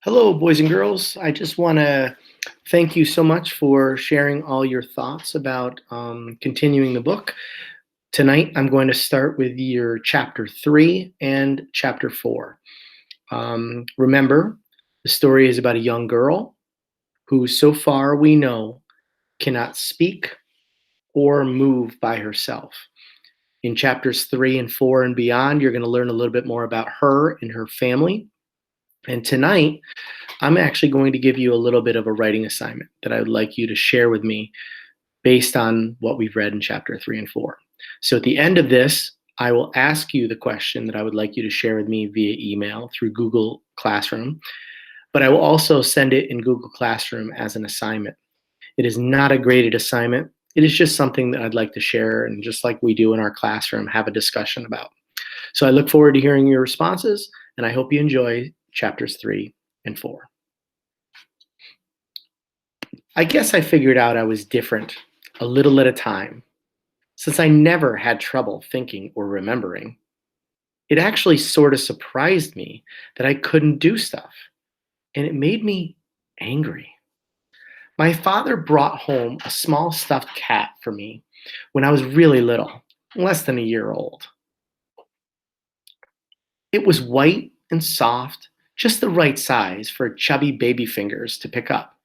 Hello, boys and girls. I just want to thank you so much for sharing all your thoughts about continuing the book. Tonight, I'm going to start with your chapter 3 and chapter 4. Remember, the story is about a young girl who, so far we know, cannot speak or move by herself. In chapters 3 and 4 and beyond, you're going to learn a little bit more about her and her family. And tonight, I'm actually going to give you a little bit of a writing assignment that I would like you to share with me based on what we've read in chapter 3 and 4. So at the end of this, I will ask you the question that I would like you to share with me via email through Google Classroom, but I will also send it in Google Classroom as an assignment. It is not a graded assignment. It is just something that I'd like to share and just like we do in our classroom, have a discussion about. So I look forward to hearing your responses, and I hope you enjoy chapters 3 and 4. I guess I figured out I was different a little at a time, since I never had trouble thinking or remembering. It actually sort of surprised me that I couldn't do stuff, and it made me angry. My father brought home a small stuffed cat for me when I was really little, less than a year old. It was white and soft, just the right size for chubby baby fingers to pick up.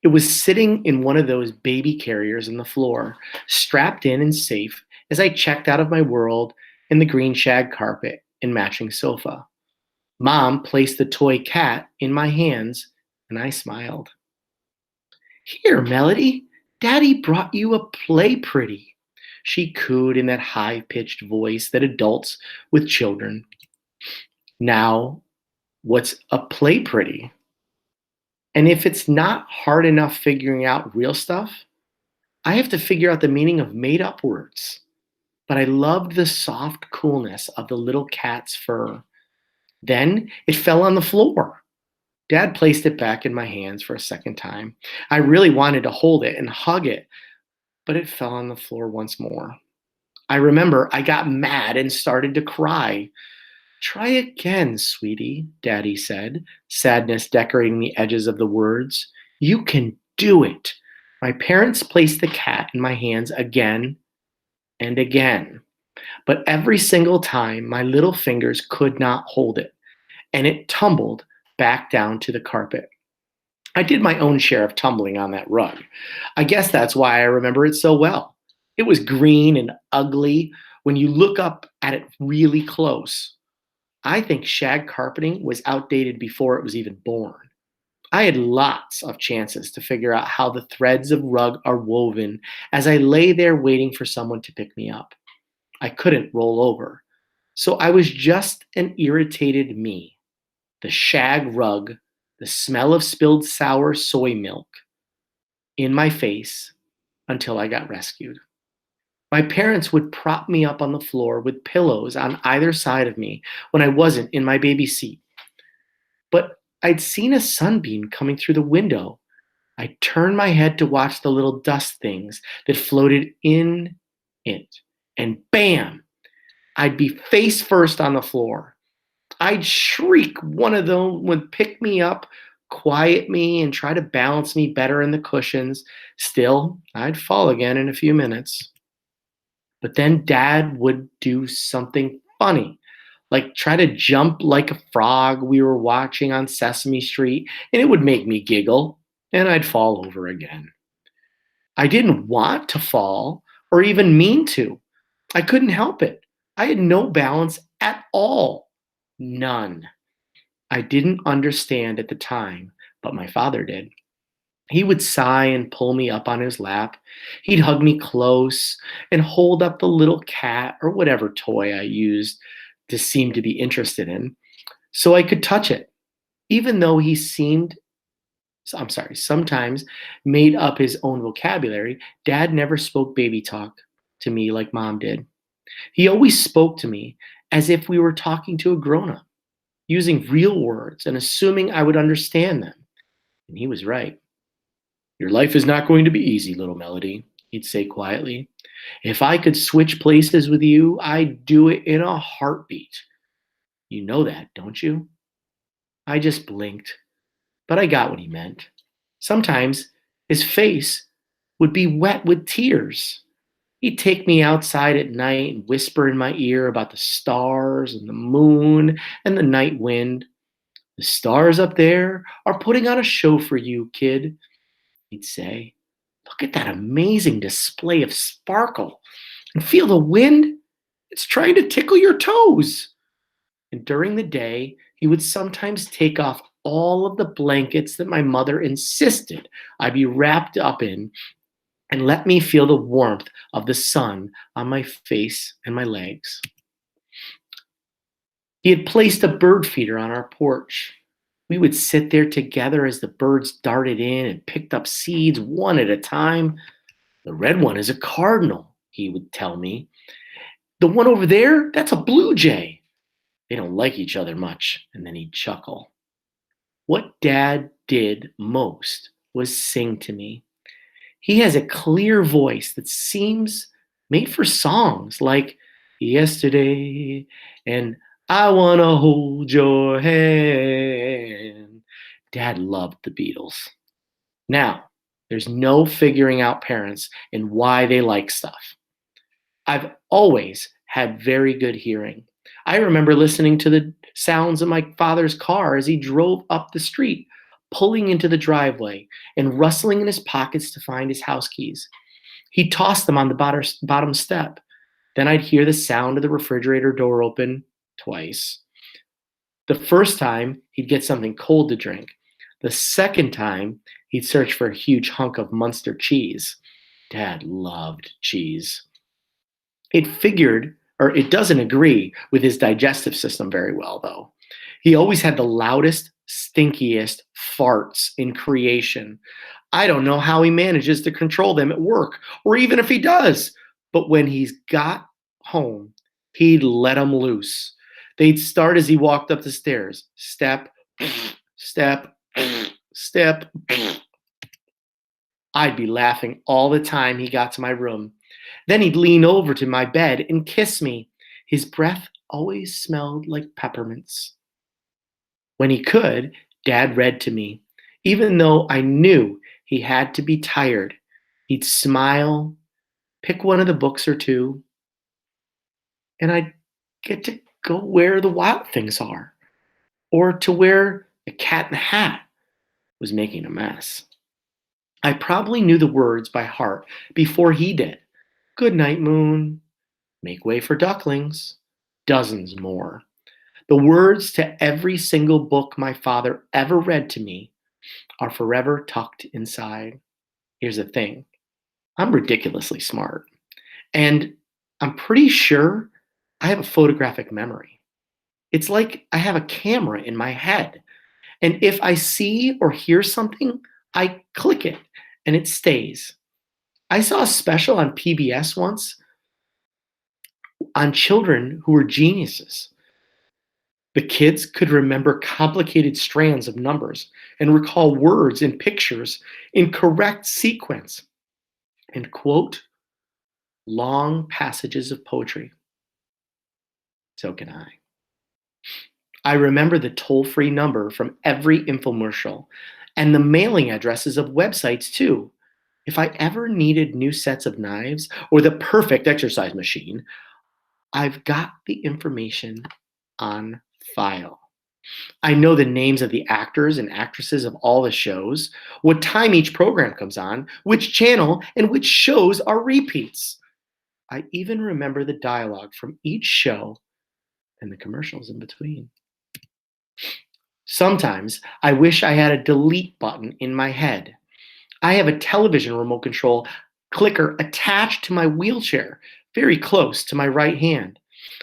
It was sitting in one of those baby carriers on the floor, strapped in and safe as I checked out of my world in the green shag carpet and matching sofa. Mom placed the toy cat in my hands, and I smiled. Here, Melody, Daddy brought you a play pretty. She cooed in that high pitched voice that adults with children. Now, what's a play pretty? And if it's not hard enough figuring out real stuff, I have to figure out the meaning of made up words. But I loved the soft coolness of the little cat's fur. Then it fell on the floor. Dad placed it back in my hands for a second time. I really wanted to hold it and hug it, but it fell on the floor once more. I remember I got mad and started to cry. Try again, sweetie, Daddy said, sadness decorating the edges of the words. You can do it. My parents placed the cat in my hands again and again. But every single time, my little fingers could not hold it, and it tumbled back down to the carpet. I did my own share of tumbling on that rug. I guess that's why I remember it so well. It was green and ugly when you look up at it really close. I think shag carpeting was outdated before it was even born. I had lots of chances to figure out how the threads of rug are woven as I lay there waiting for someone to pick me up. I couldn't roll over. So I was just an irritated me. The shag rug, the smell of spilled sour soy milk in my face until I got rescued. My parents would prop me up on the floor with pillows on either side of me when I wasn't in my baby seat. But I'd seen a sunbeam coming through the window. I turned my head to watch the little dust things that floated in it. And bam! I'd be face first on the floor. I'd shriek. One of them would pick me up, quiet me, and try to balance me better in the cushions. Still, I'd fall again in a few minutes. But then Dad would do something funny, like try to jump like a frog we were watching on Sesame Street, and it would make me giggle, and I'd fall over again. I didn't want to fall or even mean to. I couldn't help it. I had no balance at all. None. I didn't understand at the time, but my father did. He would sigh and pull me up on his lap. He'd hug me close and hold up the little cat or whatever toy I used to seem to be interested in so I could touch it. Even though he seemed, I'm sorry, sometimes made up his own vocabulary, Dad never spoke baby talk to me like Mom did. He always spoke to me as if we were talking to a grown up, using real words and assuming I would understand them. And he was right. Your life is not going to be easy, little Melody, he'd say quietly. If I could switch places with you, I'd do it in a heartbeat. You know that, don't you? I just blinked. but I got what he meant. Sometimes his face would be wet with tears. He'd take me outside at night and whisper in my ear about the stars and the moon and the night wind. The stars up there are putting on a show for you, kid, he'd say. Look at that amazing display of sparkle. And feel the wind? It's trying to tickle your toes. And during the day, he would sometimes take off all of the blankets that my mother insisted I be wrapped up in and let me feel the warmth of the sun on my face and my legs. He had placed a bird feeder on our porch. We would sit there together as the birds darted in and picked up seeds one at a time. The red one is a cardinal, he would tell me. The one over there, that's a blue jay. They don't like each other much. And then he'd chuckle. What Dad did most was sing to me. He has a clear voice that seems made for songs like Yesterday and I Wanna Hold Your Hand. Dad loved the Beatles. Now, there's no figuring out parents and why they like stuff. I've always had very good hearing. I remember listening to the sounds of my father's car as he drove up the street, pulling into the driveway and rustling in his pockets to find his house keys. He tossed them on the bottom step. Then I'd hear the sound of the refrigerator door open twice. The first time, he'd get something cold to drink. The second time, he'd search for a huge hunk of Munster cheese. Dad loved cheese. It doesn't agree with his digestive system very well, though. He always had the loudest, stinkiest farts in creation. I don't know how he manages to control them at work, or even if he does. But when he's got home, he'd let them loose. They'd start as he walked up the stairs. Step, step, step. I'd be laughing all the time he got to my room. Then he'd lean over to my bed and kiss me. His breath always smelled like peppermints. When he could, Dad read to me. Even though I knew he had to be tired, he'd smile, pick one of the books or two, and I'd get to go where the wild things are, or to where the cat in the hat was making a mess. I probably knew the words by heart before he did. Good night, moon. Make way for ducklings. Dozens more. The words to every single book my father ever read to me are forever tucked inside. Here's the thing. I'm ridiculously smart. And I'm pretty sure I have a photographic memory. It's like I have a camera in my head. And if I see or hear something, I click it and it stays. I saw a special on PBS once on children who were geniuses. The kids could remember complicated strands of numbers and recall words and pictures in correct sequence and quote long passages of poetry. So can I. I remember the toll-free number from every infomercial and the mailing addresses of websites too. If I ever needed new sets of knives or the perfect exercise machine, I've got the information on file. I know the names of the actors and actresses of all the shows, what time each program comes on, which channel, and which shows are repeats. I even remember the dialogue from each show and the commercials in between. Sometimes I wish I had a delete button in my head. I have a television remote control clicker attached to my wheelchair, very close to my right hand.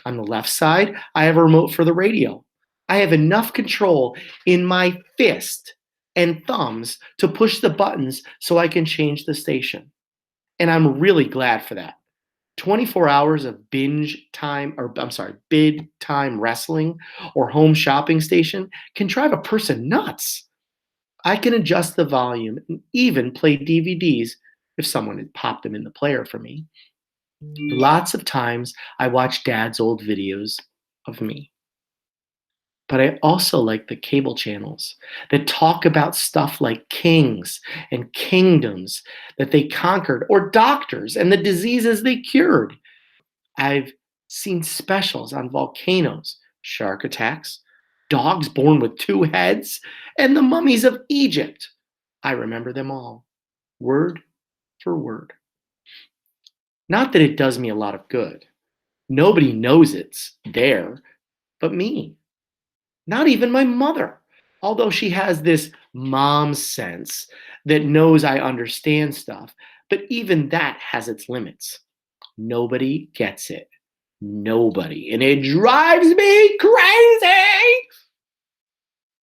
On the left side, I have a remote for the radio. I have enough control in my fist and thumbs to push the buttons so I can change the station. And I'm really glad for that. 24 hours of bid time wrestling or home shopping station can drive a person nuts. I can adjust the volume and even play DVDs if someone had popped them in the player for me. Lots of times I watch Dad's old videos of me. But I also like the cable channels that talk about stuff like kings and kingdoms that they conquered, or doctors and the diseases they cured. I've seen specials on volcanoes, shark attacks, dogs born with two heads, and the mummies of Egypt. I remember them all, word for word. Not that it does me a lot of good. Nobody knows it's there but me. Not even my mother, although she has this mom sense that knows I understand stuff. But even that has its limits. Nobody gets it. Nobody. And it drives me crazy.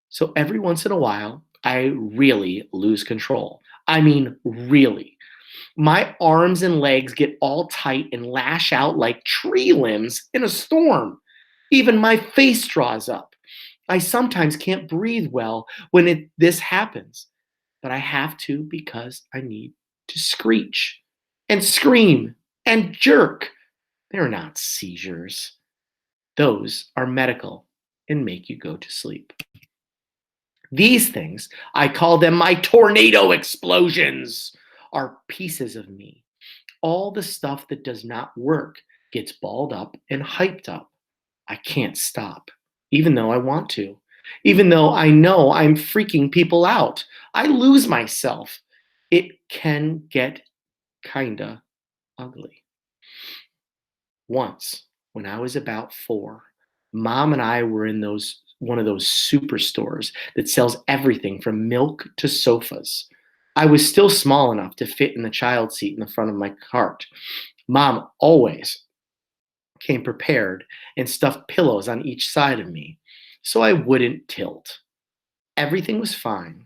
So every once in a while, I really lose control. I mean, really. My arms and legs get all tight and lash out like tree limbs in a storm. Even my face draws up. I sometimes can't breathe well when this happens, but I have to because I need to screech and scream and jerk. They're not seizures. Those are medical and make you go to sleep. These things, I call them my tornado explosions, are pieces of me. All the stuff that does not work gets balled up and hyped up. I can't stop, even though I want to, even though I know I'm freaking people out. I lose myself. It can get kinda ugly. Once, when I was about 4, Mom and I were in those one of those superstores that sells everything from milk to sofas. I was still small enough to fit in the child seat in the front of my cart. Mom always came prepared and stuffed pillows on each side of me so I wouldn't tilt. Everything was fine.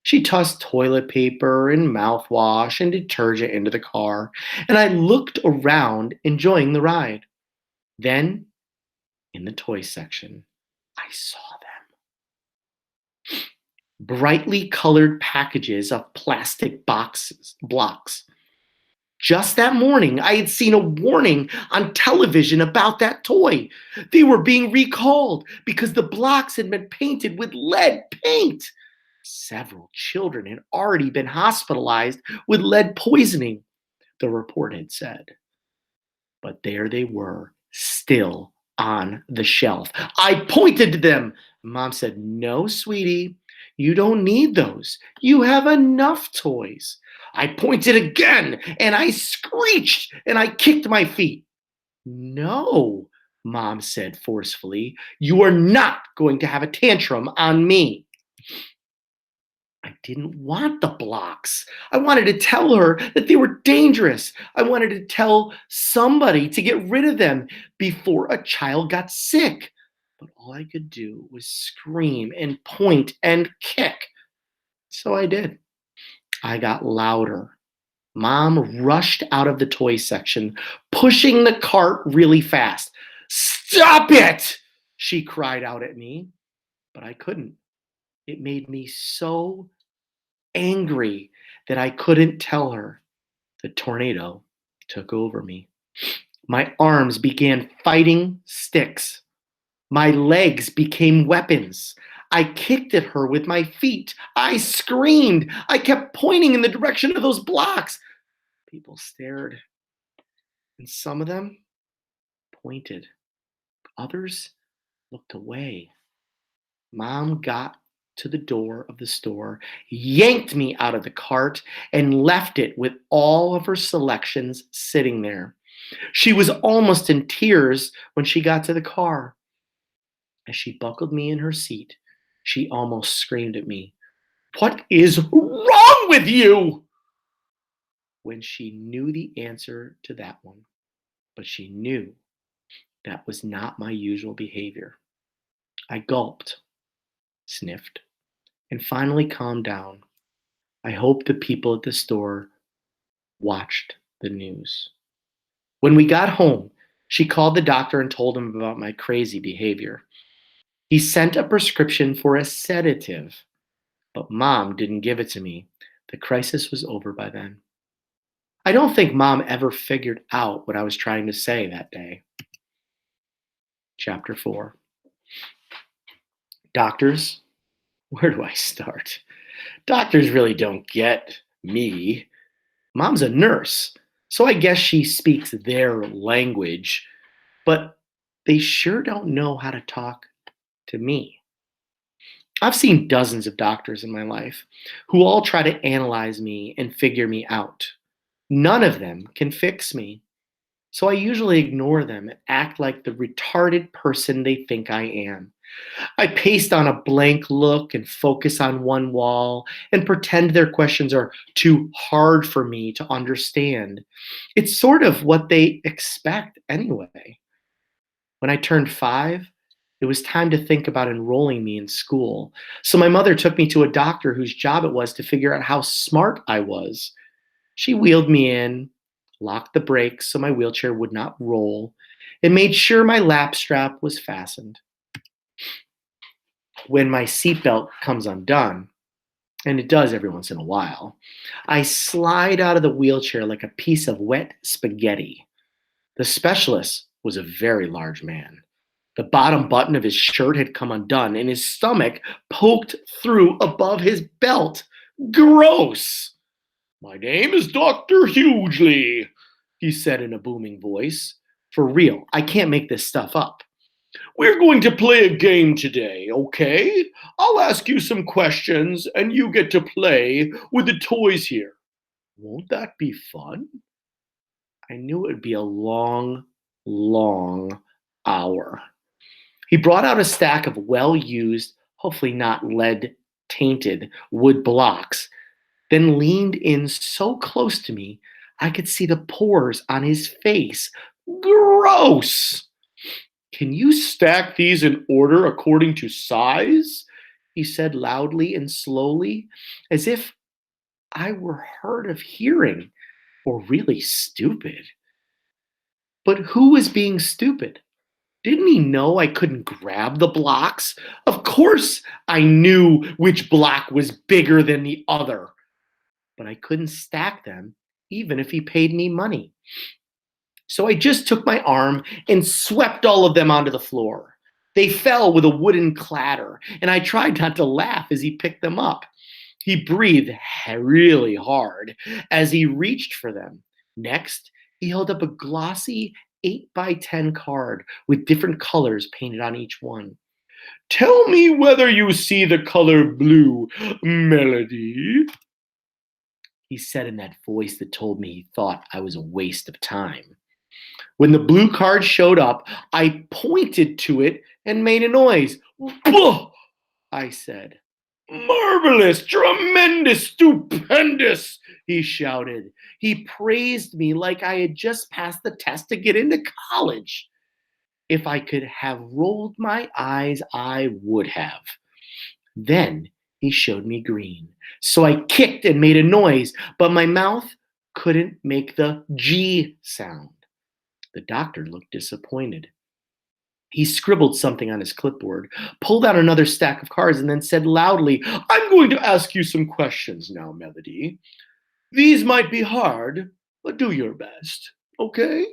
She tossed toilet paper and mouthwash and detergent into the car, and I looked around, enjoying the ride. Then, in the toy section, I saw them. Brightly colored packages of plastic blocks. Just that morning, I had seen a warning on television about that toy. They were being recalled because the blocks had been painted with lead paint. Several children had already been hospitalized with lead poisoning, the report had said. But there they were, still on the shelf. I pointed to them. Mom said, "No, sweetie, you don't need those. You have enough toys." I pointed again and I screeched and I kicked my feet. "No," Mom said forcefully, "you are not going to have a tantrum on me." I didn't want the blocks. I wanted to tell her that they were dangerous. I wanted to tell somebody to get rid of them before a child got sick. But all I could do was scream and point and kick. So I did. I got louder. Mom rushed out of the toy section, pushing the cart really fast. "Stop it!" she cried out at me. But I couldn't. It made me so angry that I couldn't tell her. The tornado took over me. My arms began fighting sticks. My legs became weapons. I kicked at her with my feet. I screamed. I kept pointing in the direction of those blocks. People stared, and some of them pointed. Others looked away. Mom got to the door of the store, yanked me out of the cart, and left it with all of her selections sitting there. She was almost in tears when she got to the car. As she buckled me in her seat, she almost screamed at me, "What is wrong with you?" When she knew the answer to that one, but she knew that was not my usual behavior. I gulped, sniffed, and finally calmed down. I hope the people at the store watched the news. When we got home, she called the doctor and told him about my crazy behavior. He sent a prescription for a sedative, but Mom didn't give it to me. The crisis was over by then. I don't think Mom ever figured out what I was trying to say that day. Chapter 4. Doctors? Where do I start? Doctors really don't get me. Mom's a nurse, so I guess she speaks their language, but they sure don't know how to talk to me. I've seen dozens of doctors in my life who all try to analyze me and figure me out. None of them can fix me. So I usually ignore them and act like the retarded person they think I am. I paste on a blank look and focus on one wall and pretend their questions are too hard for me to understand. It's sort of what they expect anyway. When I turned 5, it was time to think about enrolling me in school. So my mother took me to a doctor whose job it was to figure out how smart I was. She wheeled me in, locked the brakes so my wheelchair would not roll, and made sure my lap strap was fastened. When my seatbelt comes undone, and it does every once in a while, I slide out of the wheelchair like a piece of wet spaghetti. The specialist was a very large man. The bottom button of his shirt had come undone, and his stomach poked through above his belt. Gross! My name is Dr. Hughley, he said in a booming voice. For real, I can't make this stuff up. We're going to play a game today, okay? I'll ask you some questions, and you get to play with the toys here. Won't that be fun? I knew it would be a long, long hour. He brought out a stack of well used, hopefully not lead tainted wood blocks, then leaned in so close to me I could see the pores on his face. Gross! Can you stack these in order according to size? He said loudly and slowly, as if I were hard of hearing or really stupid. But who was being stupid? Didn't he know I couldn't grab the blocks? Of course I knew which block was bigger than the other, but I couldn't stack them even if he paid me money. So I just took my arm and swept all of them onto the floor. They fell with a wooden clatter, and I tried not to laugh as he picked them up. He breathed really hard as he reached for them. Next, he held up a glossy 8 by 10 card with different colors painted on each one. Tell me whether you see the color blue, Melody, he said in that voice that told me he thought I was a waste of time. When the blue card showed up, I pointed to it and made a noise. Buh! I said. Marvelous, tremendous, stupendous, he shouted. He praised me like I had just passed the test to get into college. If I could have rolled my eyes, I would have. Then he showed me green. So I kicked and made a noise, but my mouth couldn't make the G sound. The doctor looked disappointed. He scribbled something on his clipboard, pulled out another stack of cards, and then said loudly, I'm going to ask you some questions now, Melody. These might be hard, but do your best, okay?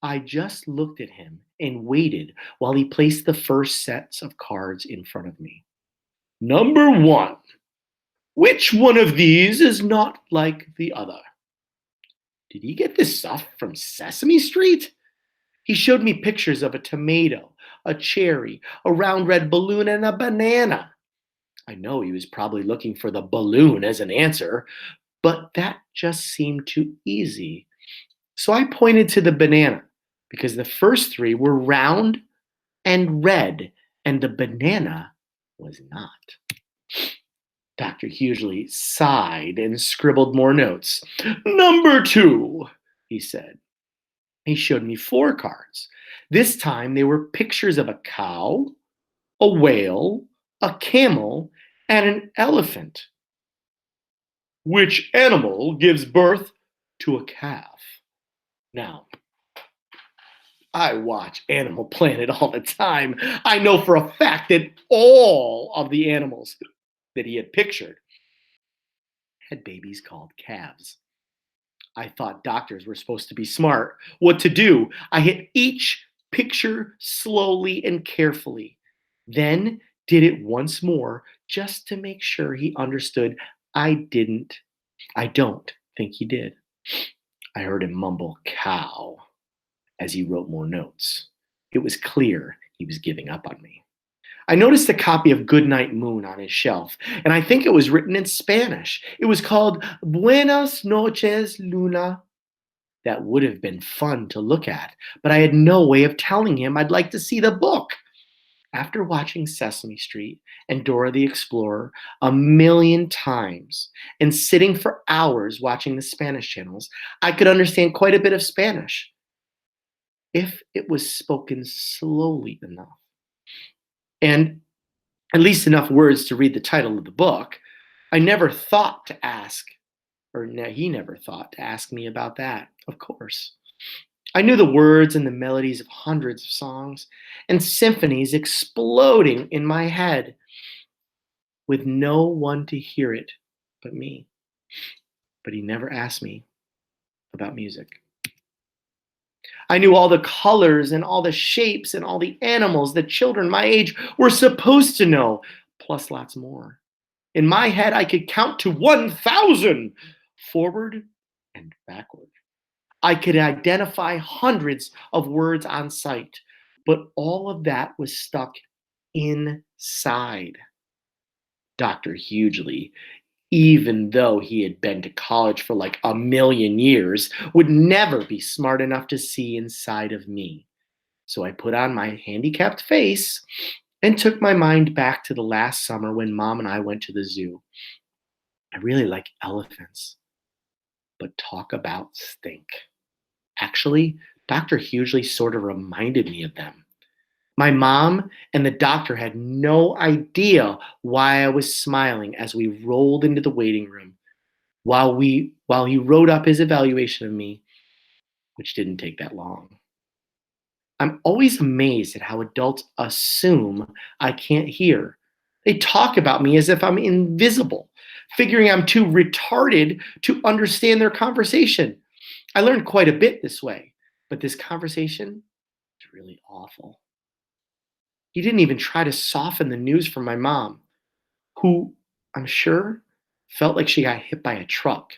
I just looked at him and waited while he placed the first sets of cards in front of me. Number 1. Which one of these is not like the other? Did he get this stuff from Sesame Street? He showed me pictures of a tomato, a cherry, a round red balloon, and a banana. I know he was probably looking for the balloon as an answer, but that just seemed too easy. So I pointed to the banana because the first 3 were round and red, and the banana was not. Dr. Hughley sighed and scribbled more notes. Number 2, he said. He showed me 4 cards. This time they were pictures of a cow, a whale, a camel, and an elephant. Which animal gives birth to a calf? Now, I watch Animal Planet all the time. I know for a fact that all of the animals that he had pictured had babies called calves. I thought doctors were supposed to be smart. What to do? I hit each picture slowly and carefully. then did it once more just to make sure he understood I didn't. I don't think he did. I heard him mumble cow as he wrote more notes. It was clear he was giving up on me. I noticed a copy of Goodnight Moon on his shelf, and I think it was written in Spanish. It was called Buenas noches, Luna. That would have been fun to look at, but I had no way of telling him I'd like to see the book. After watching Sesame Street and Dora the Explorer a million times and sitting for hours watching the Spanish channels, I could understand quite a bit of Spanish if it was spoken slowly enough. And at least enough words to read the title of the book. I never thought to ask, or he never thought to ask me about that, of course. I knew the words and the melodies of hundreds of songs and symphonies exploding in my head with no one to hear it but me. But he never asked me about music. I knew all the colors and all the shapes and all the animals that children my age were supposed to know, plus lots more. In my head, I could count to 1,000 forward and backward. I could identify hundreds of words on sight, but all of that was stuck inside. Dr. Hughley, even though he had been to college for like a million years, would never be smart enough to see inside of me. So I put on my handicapped face and took my mind back to the last summer when Mom and I went to the zoo. I really like elephants, but talk about stink. Actually, Dr. Hughley sort of reminded me of them. My mom and the doctor had no idea why I was smiling as we rolled into the waiting room while he wrote up his evaluation of me, which didn't take that long. I'm always amazed at how adults assume I can't hear. They talk about me as if I'm invisible, figuring I'm too retarded to understand their conversation. I learned quite a bit this way, but this conversation is really awful. He didn't even try to soften the news from my mom, who, I'm sure, felt like she got hit by a truck.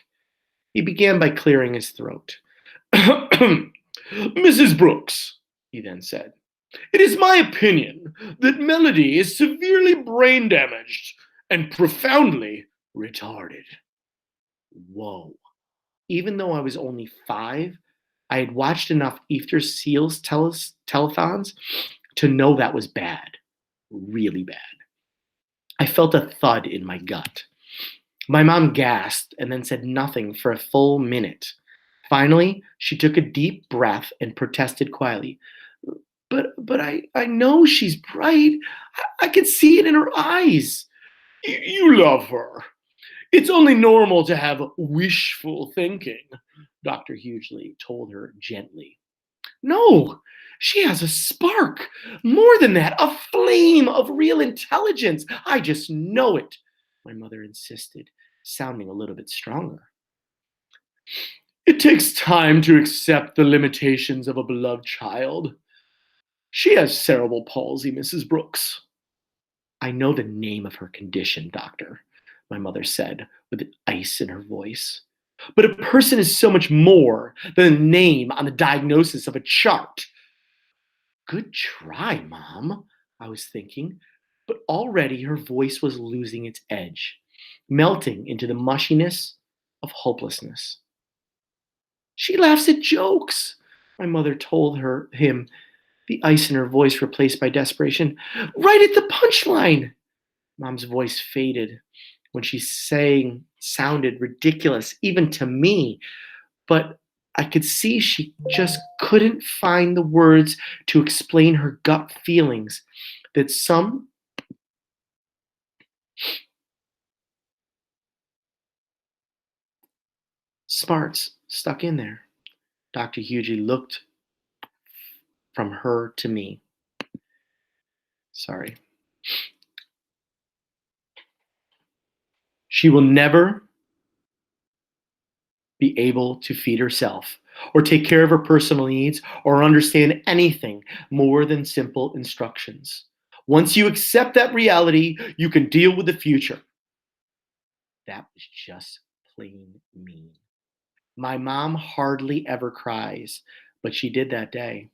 He began by clearing his throat. Mrs. Brooks, he then said, it is my opinion that Melody is severely brain damaged and profoundly retarded. Whoa. Even though I was only 5, I had watched enough Easter Seals telethons to know that was bad, really bad. I felt a thud in my gut. My mom gasped and then said nothing for a full minute. Finally, she took a deep breath and protested quietly. But I know she's bright. I can see it in her eyes. You love her. It's only normal to have wishful thinking, Dr. Hughley told her gently. No, she has a spark. More than that, a flame of real intelligence. I just know it, my mother insisted, sounding a little bit stronger. It takes time to accept the limitations of a beloved child. She has cerebral palsy, Mrs. Brooks. I know the name of her condition, doctor, my mother said with ice in her voice. But a person is so much more than a name on the diagnosis of a chart. Good try, Mom, I was thinking, but already her voice was losing its edge, melting into the mushiness of hopelessness. She laughs at jokes, my mother told him, the ice in her voice replaced by desperation. Right at the punchline! Mom's voice faded when she sang sounded ridiculous, even to me, but I could see she just couldn't find the words to explain her gut feelings that some smarts stuck in there. Dr. Hughley looked from her to me. Sorry. She will never be able to feed herself or take care of her personal needs or understand anything more than simple instructions. Once you accept that reality, you can deal with the future. That was just plain mean. My mom hardly ever cries, but she did that day.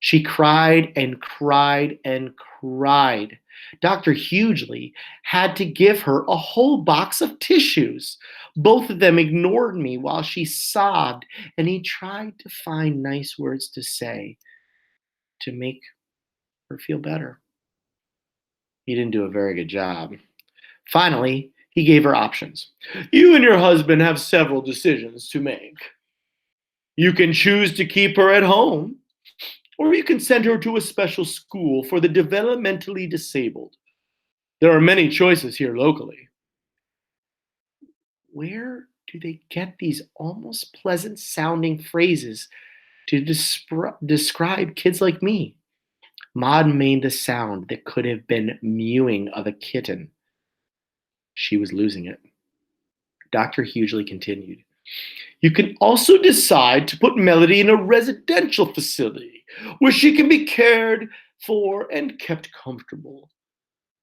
She cried and cried and cried. Dr. Hughley had to give her a whole box of tissues. Both of them ignored me while she sobbed, and he tried to find nice words to say to make her feel better. He didn't do a very good job. Finally, he gave her options. You and your husband have several decisions to make. You can choose to keep her at home, or you can send her to a special school for the developmentally disabled. There are many choices here locally. Where do they get these almost pleasant sounding phrases to describe kids like me? Maud made the sound that could have been mewing of a kitten. She was losing it. Dr. Hughley continued. You can also decide to put Melody in a residential facility where she can be cared for and kept comfortable.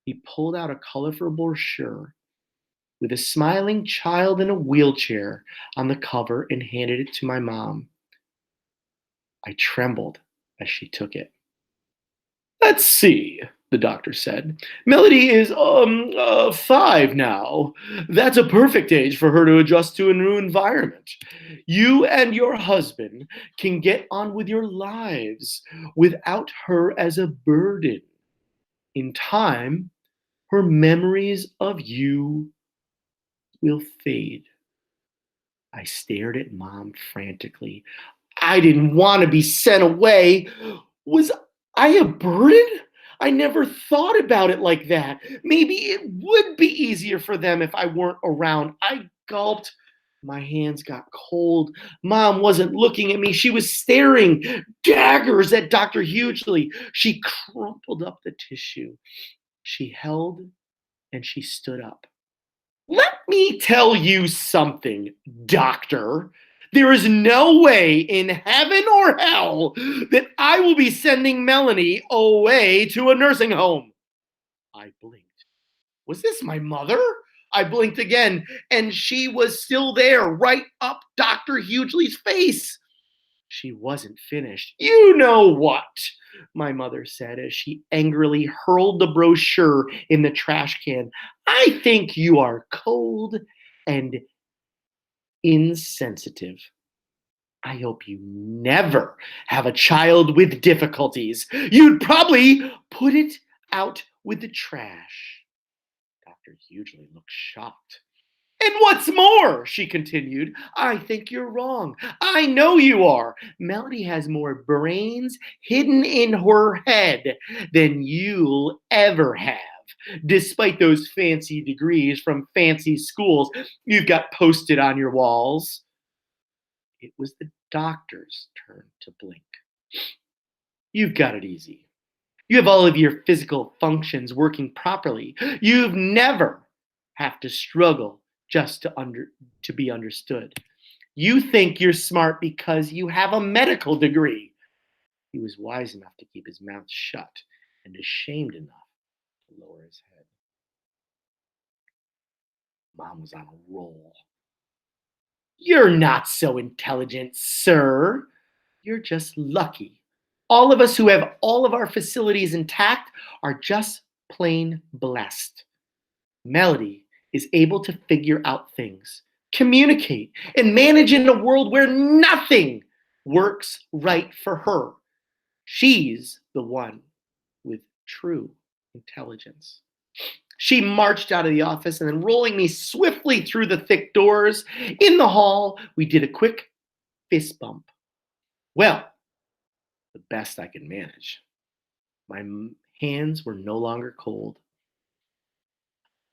He pulled out a colorful brochure with a smiling child in a wheelchair on the cover and handed it to my mom. I trembled as she took it. Let's see, the doctor said. Melody is 5 now. That's a perfect age for her to adjust to a new environment. You and your husband can get on with your lives without her as a burden. In time, her memories of you will fade. I stared at Mom frantically. I didn't want to be sent away. Was I a burden? I never thought about it like that. Maybe it would be easier for them if I weren't around. I gulped. My hands got cold. Mom wasn't looking at me. She was staring daggers at Dr. Hughley. She crumpled up the tissue. She held and she stood up. Let me tell you something, doctor. There is no way in heaven or hell that I will be sending Melanie away to a nursing home. I blinked. Was this my mother? I blinked again, and she was still there, right up Dr. Hughley's face. She wasn't finished. You know what? My mother said as she angrily hurled the brochure in the trash can. I think you are cold and insensitive. I hope you never have a child with difficulties. You'd probably put it out with the trash. Dr. Hughley looked shocked. And what's more, she continued, I think you're wrong. I know you are. Melody has more brains hidden in her head than you'll ever have, despite those fancy degrees from fancy schools you've got posted on your walls. It was the doctor's turn to blink. You've got it easy. You have all of your physical functions working properly. You've never have to struggle just to be understood. You think you're smart because you have a medical degree. He was wise enough to keep his mouth shut and ashamed enough to lower his head. Mom was on a roll. You're not so intelligent, sir. You're just lucky. All of us who have all of our facilities intact are just plain blessed. Melody is able to figure out things, communicate, and manage in a world where nothing works right for her. She's the one with true intelligence. She marched out of the office and then, rolling me swiftly through the thick doors, in the hall, we did a quick fist bump. Well, the best I could manage. My hands were no longer cold.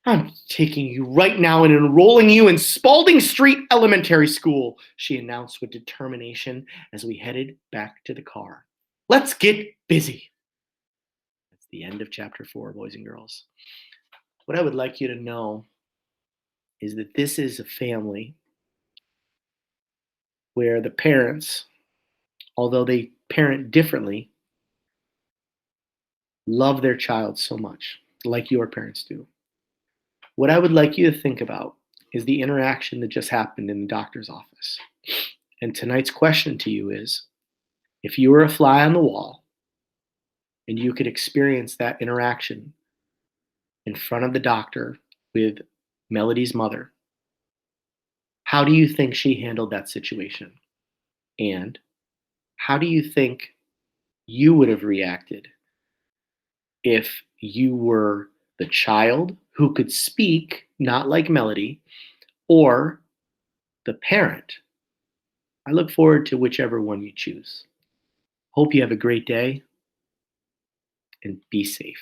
I'm taking you right now and enrolling you in Spalding Street Elementary School, she announced with determination as we headed back to the car. Let's get busy. That's the end of chapter 4, boys and girls. What I would like you to know is that this is a family where the parents, although they parent differently, love their child so much, like your parents do. What I would like you to think about is the interaction that just happened in the doctor's office. And tonight's question to you is, if you were a fly on the wall and you could experience that interaction in front of the doctor with Melody's mother, how do you think she handled that situation? And how do you think you would have reacted if you were the child who could speak, not like Melody, or the parent? I look forward to whichever one you choose. Hope you have a great day and be safe.